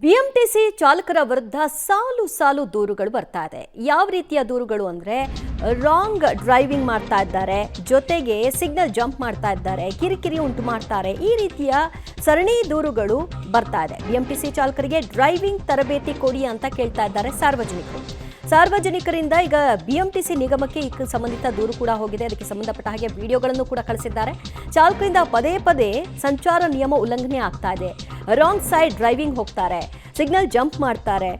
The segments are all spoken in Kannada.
ಬಿಎಂಟಿಸಿ ಚಾಲಕರ ವಿರುದ್ಧ ಸಾಲು ಸಾಲು ದೂರುಗಳು ಬರ್ತಾ ಇದೆ. ಯಾವ ರೀತಿಯ ದೂರುಗಳು ಅಂದ್ರೆ ರಾಂಗ್ ಡ್ರೈವಿಂಗ್ ಮಾಡ್ತಾ ಇದ್ದಾರೆ, ಜೊತೆಗೆ ಸಿಗ್ನಲ್ ಜಂಪ್ ಮಾಡ್ತಾ ಇದ್ದಾರೆ, ಕಿರಿಕಿರಿ ಉಂಟು ಮಾಡ್ತಾರೆ. ಈ ರೀತಿಯ ಸರಣಿ ದೂರುಗಳು ಬರ್ತಾ ಇದೆ. ಬಿಎಂಟಿಸಿ ಚಾಲಕರಿಗೆ ಡ್ರೈವಿಂಗ್ ತರಬೇತಿ ಕೊಡಿ ಅಂತ ಕೇಳ್ತಾ ಇದ್ದಾರೆ ಸಾರ್ವಜನಿಕರಿಂದ. ಈಗ ಬಿಎಂಟಿಸಿ ನಿಗಮಕ್ಕೆ ಈ ಸಂಬಂಧಿತ ದೂರು ಕೂಡ ಹೋಗಿದೆ. ಅದಕ್ಕೆ ಸಂಬಂಧಪಟ್ಟ ಹಾಗೆ ವಿಡಿಯೋಗಳನ್ನು ಕೂಡ ಕಳಿಸಿದ್ದಾರೆ. ಚಾಲಕರಿಂದ ಪದೇ ಪದೇ ಸಂಚಾರ ನಿಯಮ ಉಲ್ಲಂಘನೆ ಆಗ್ತಾ ಇದೆ, ರಾಂಗ್ ಸೈಡ್ ಡ್ರೈವಿಂಗ್ ಹೋಗ್ತಾರೆ, ಸಿಗ್ನಲ್ ಜಂಪ್ ಮಾಡ್ತಾರೆ,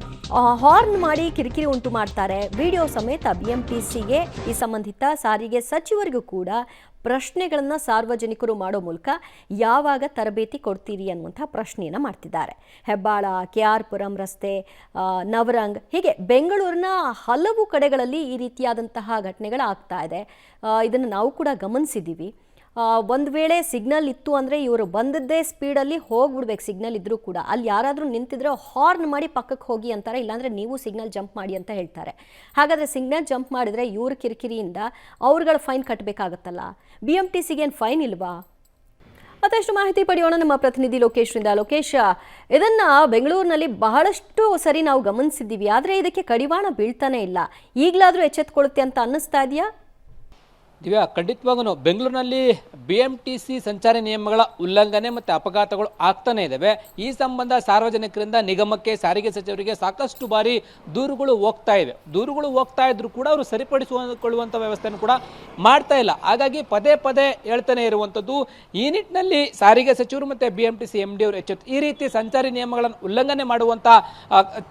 ಹಾರ್ನ್ ಮಾಡಿ ಕಿರಿಕಿರಿ ಉಂಟು ಮಾಡ್ತಾರೆ. ವಿಡಿಯೋ ಸಮೇತ ಬಿಎಂಟಿಸಿಗೆ ಈ ಸಂಬಂಧಿತ ಸಾರಿಗೆ ಸಚಿವರಿಗೂ ಕೂಡ ಪ್ರಶ್ನೆಗಳನ್ನು ಸಾರ್ವಜನಿಕರು ಮಾಡೋ ಮೂಲಕ ಯಾವಾಗ ತರಬೇತಿ ಕೊಡ್ತೀರಿ ಅನ್ನುವಂಥ ಪ್ರಶ್ನೆಯನ್ನು ಮಾಡ್ತಿದ್ದಾರೆ. ಹೆಬ್ಬಾಳ, KR ಪುರಂ ರಸ್ತೆ, ನವರಂಗ್, ಹೀಗೆ ಬೆಂಗಳೂರಿನ ಹಲವು ಕಡೆಗಳಲ್ಲಿ ಈ ರೀತಿಯಾದಂತಹ ಘಟನೆಗಳಾಗ್ತಾ ಇದೆ. ಇದನ್ನು ನಾವು ಕೂಡ ಗಮನಿಸಿದ್ದೀವಿ. ಒಂದು ವೇಳೆ ಸಿಗ್ನಲ್ ಇತ್ತು ಅಂದರೆ ಇವರು ಬಂದದ್ದೇ ಸ್ಪೀಡಲ್ಲಿ ಹೋಗ್ಬಿಡ್ಬೇಕು. ಸಿಗ್ನಲ್ ಇದ್ರೂ ಕೂಡ ಅಲ್ಲಿ ಯಾರಾದರೂ ನಿಂತಿದ್ರೆ ಹಾರ್ನ್ ಮಾಡಿ ಪಕ್ಕಕ್ಕೆ ಹೋಗಿ ಅಂತಾರೆ, ಇಲ್ಲಾಂದರೆ ನೀವು ಸಿಗ್ನಲ್ ಜಂಪ್ ಮಾಡಿ ಅಂತ ಹೇಳ್ತಾರೆ. ಹಾಗಾದರೆ ಸಿಗ್ನಲ್ ಜಂಪ್ ಮಾಡಿದರೆ ಇವ್ರ ಕಿರಿಕಿರಿಯಿಂದ ಅವ್ರುಗಳ ಫೈನ್ ಕಟ್ಟಬೇಕಾಗತ್ತಲ್ಲ, BMTCಗೆ ಏನು ಫೈನ್ ಇಲ್ವಾ? ಮತ್ತಷ್ಟು ಮಾಹಿತಿ ಪಡೆಯೋಣ ನಮ್ಮ ಪ್ರತಿನಿಧಿ ಲೋಕೇಶ್ರಿಂದ. ಲೋಕೇಶ್, ಇದನ್ನು ಬೆಂಗಳೂರಿನಲ್ಲಿ ಬಹಳಷ್ಟು ಸರಿ ನಾವು ಗಮನಿಸಿದ್ದೀವಿ, ಆದರೆ ಇದಕ್ಕೆ ಕಡಿವಾಣ ಬೀಳ್ತಾನೆ ಇಲ್ಲ. ಈಗಲಾದರೂ ಎಚ್ಚೆತ್ತುಕೊಳ್ಳುತ್ತೆ ಅಂತ ಅನ್ನಿಸ್ತಾ ಇದೆಯಾ? ದಿವ್ಯಾ, ಖಂಡಿತವಾಗೂ ಬೆಂಗಳೂರಿನಲ್ಲಿ BMTC ಸಂಚಾರಿ ನಿಯಮಗಳ ಉಲ್ಲಂಘನೆ ಮತ್ತು ಅಪಘಾತಗಳು ಆಗ್ತಾನೆ ಇದ್ದಾವೆ. ಈ ಸಂಬಂಧ ಸಾರ್ವಜನಿಕರಿಂದ ನಿಗಮಕ್ಕೆ, ಸಾರಿಗೆ ಸಚಿವರಿಗೆ ಸಾಕಷ್ಟು ಬಾರಿ ದೂರುಗಳು ಹೋಗ್ತಾ ಇದ್ರು ಕೂಡ ಅವರು ಸರಿಪಡಿಸಿಕೊಳ್ಳುವಂಥ ವ್ಯವಸ್ಥೆಯನ್ನು ಕೂಡ ಮಾಡ್ತಾ ಇಲ್ಲ. ಹಾಗಾಗಿ ಪದೇ ಪದೇ ಹೇಳ್ತಾನೆ ಇರುವಂಥದ್ದು, ಈ ನಿಟ್ಟಿನಲ್ಲಿ ಸಾರಿಗೆ ಸಚಿವರು ಮತ್ತು BMTC MD ಅವರು ಎಚ್ಚೆತ್ತು. ಈ ರೀತಿ ಸಂಚಾರಿ ನಿಯಮಗಳನ್ನು ಉಲ್ಲಂಘನೆ ಮಾಡುವಂಥ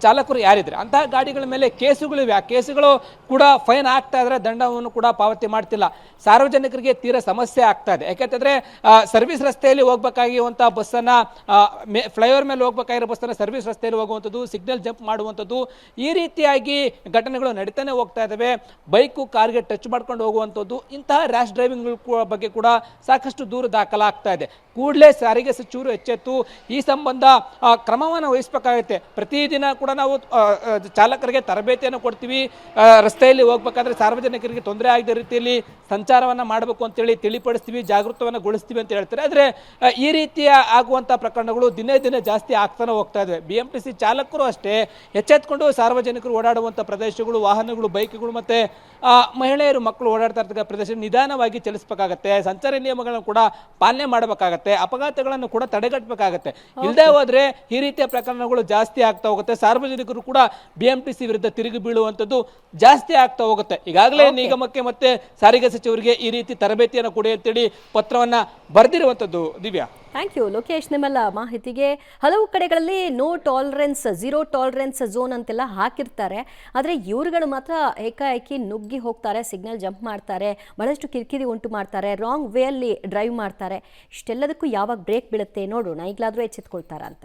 ಚಾಲಕರು ಯಾರಿದ್ರೆ ಅಂತಹ ಗಾಡಿಗಳ ಮೇಲೆ ಕೇಸುಗಳಿವೆ. ಆ ಕೇಸುಗಳು ಕೂಡ ಫೈನ್ ಆಗ್ತಾ ಇದ್ರೆ ದಂಡವನ್ನು ಕೂಡ ಪಾವತಿ ಮಾಡ್ತಿಲ್ಲ. ಸಾರ್ವಜನಿಕರಿಗೆ ತೀರಾ ಸಮಸ್ಯೆ ಆಗ್ತಾ ಇದೆ. ಯಾಕೆಂತಂದ್ರೆ ಸರ್ವಿಸ್ ರಸ್ತೆಯಲ್ಲಿ ಹೋಗ್ಬೇಕಾಗಿರುವಂತಹ ಬಸ್ಸನ್ನ, ಫ್ಲೈಓವರ್ ಮೇಲೆ ಹೋಗ್ಬೇಕಾಗಿರೋ ಬಸ್ಸನ್ನ ಸರ್ವಿಸ್ ರಸ್ತೆಯಲ್ಲಿ ಹೋಗುವಂಥದ್ದು, ಸಿಗ್ನಲ್ ಜಂಪ್ ಮಾಡುವಂಥದ್ದು, ಈ ರೀತಿಯಾಗಿ ಘಟನೆಗಳು ನಡೀತಾನೆ ಹೋಗ್ತಾ ಇದ್ದಾವೆ. ಬೈಕು ಕಾರ್ಗೆ ಟಚ್ ಮಾಡ್ಕೊಂಡು ಹೋಗುವಂಥದ್ದು, ಇಂತಹ ರ್ಯಾಶ್ ಡ್ರೈವಿಂಗ್ ಬಗ್ಗೆ ಕೂಡ ಸಾಕಷ್ಟು ದೂರು ದಾಖಲಾಗ್ತಾ ಇದೆ. ಕೂಡಲೇ ಸಾರಿಗೆ ಸಚಿವರು ಎಚ್ಚೆತ್ತು ಈ ಸಂಬಂಧ ಕ್ರಮವನ್ನು ವಹಿಸಬೇಕಾಗುತ್ತೆ. ಪ್ರತಿದಿನ ಕೂಡ ನಾವು ಚಾಲಕರಿಗೆ ತರಬೇತಿಯನ್ನು ಕೊಡ್ತೀವಿ. ರಸ್ತೆಯಲ್ಲಿ ಹೋಗ್ಬೇಕಾದ್ರೆ ಸಾರ್ವಜನಿಕರಿಗೆ ತೊಂದರೆ ಆಗದ ರೀತಿಯಲ್ಲಿ ಸಂಚಾರವನ್ನು ಮಾಡಬೇಕು ಅಂತೇಳಿ ತಿಳಿಪಡಿಸ್ತೀವಿ, ಜಾಗೃತವನ್ನುಗೊಳಿಸ್ತೀವಿ ಅಂತ ಹೇಳ್ತಾರೆ. ಆದರೆ ಈ ರೀತಿಯ ಆಗುವಂಥ ಪ್ರಕರಣಗಳು ದಿನೇ ದಿನೇ ಜಾಸ್ತಿ ಆಗ್ತಾನೆ ಹೋಗ್ತಾ ಇದ್ದಾವೆ. BMTC ಚಾಲಕರು ಅಷ್ಟೇ ಎಚ್ಚೆತ್ಕೊಂಡು ಸಾರ್ವಜನಿಕರು ಓಡಾಡುವಂಥ ಪ್ರದೇಶಗಳು, ವಾಹನಗಳು, ಬೈಕ್ಗಳು ಮತ್ತು ಮಹಿಳೆಯರು, ಮಕ್ಕಳು ಓಡಾಡ್ತಾ ಇರ್ತಕ್ಕ ಪ್ರದೇಶ ನಿಧಾನವಾಗಿ ಚಲಿಸಬೇಕಾಗತ್ತೆ. ಸಂಚಾರಿ ನಿಯಮಗಳನ್ನು ಕೂಡ ಪಾಲನೆ ಮಾಡಬೇಕಾಗತ್ತೆ. ಅಪಘಾತಗಳನ್ನು ಕೂಡ ತಡೆಗಟ್ಟಬೇಕಾಗತ್ತೆ. ಇಲ್ಲದೆ ಹೋದ್ರೆ ಈ ರೀತಿಯ ಪ್ರಕರಣಗಳು ಜಾಸ್ತಿ ಆಗ್ತಾ ಹೋಗುತ್ತೆ. ಸಾರ್ವಜನಿಕರು ಕೂಡ BMTC ವಿರುದ್ಧ ತಿರುಗಿ ಬೀಳುವಂಥದ್ದು ಜಾಸ್ತಿ ಆಗ್ತಾ ಹೋಗುತ್ತೆ. ಈಗಾಗಲೇ ನಿಗಮಕ್ಕೆ ಮತ್ತೆ ಸಾರಿಗೆ ಸಚಿವರಿಗೆ ಈ ರೀತಿ ತರಬೇತಿಯನ್ನು ಕೊಡಿ ಅಂತೇಳಿ ಪತ್ರವನ್ನ ಬರೆದಿರುವಂಥದ್ದು. ದಿವ್ಯಾ, ಥ್ಯಾಂಕ್ ಯು ಲೋಕೇಶ್, ನಿಮ್ಮೆಲ್ಲ ಮಾಹಿತಿಗೆ. ಹಲವು ಕಡೆಗಳಲ್ಲಿ no tolerance, zero tolerance zone ಅಂತೆಲ್ಲ ಹಾಕಿರ್ತಾರೆ. ಆದರೆ ಇವ್ರುಗಳು ಮಾತ್ರ ಏಕಾಏಕಿ ನುಗ್ಗಿ ಹೋಗ್ತಾರೆ, ಸಿಗ್ನಲ್ ಜಂಪ್ ಮಾಡ್ತಾರೆ, ಬಹಳಷ್ಟು ಕಿರಿಕಿರಿ ಉಂಟು ಮಾಡ್ತಾರೆ, ರಾಂಗ್ ವೇ ಅಲ್ಲಿ ಡ್ರೈವ್ ಮಾಡ್ತಾರೆ. ಇಷ್ಟೆಲ್ಲದಕ್ಕೂ ಯಾವಾಗ ಬ್ರೇಕ್ ಬೀಳುತ್ತೆ ನೋಡೋಣ, ಈಗಲಾದರೂ ಎಚ್ಚೆತ್ಕೊಳ್ತಾರ ಅಂತ.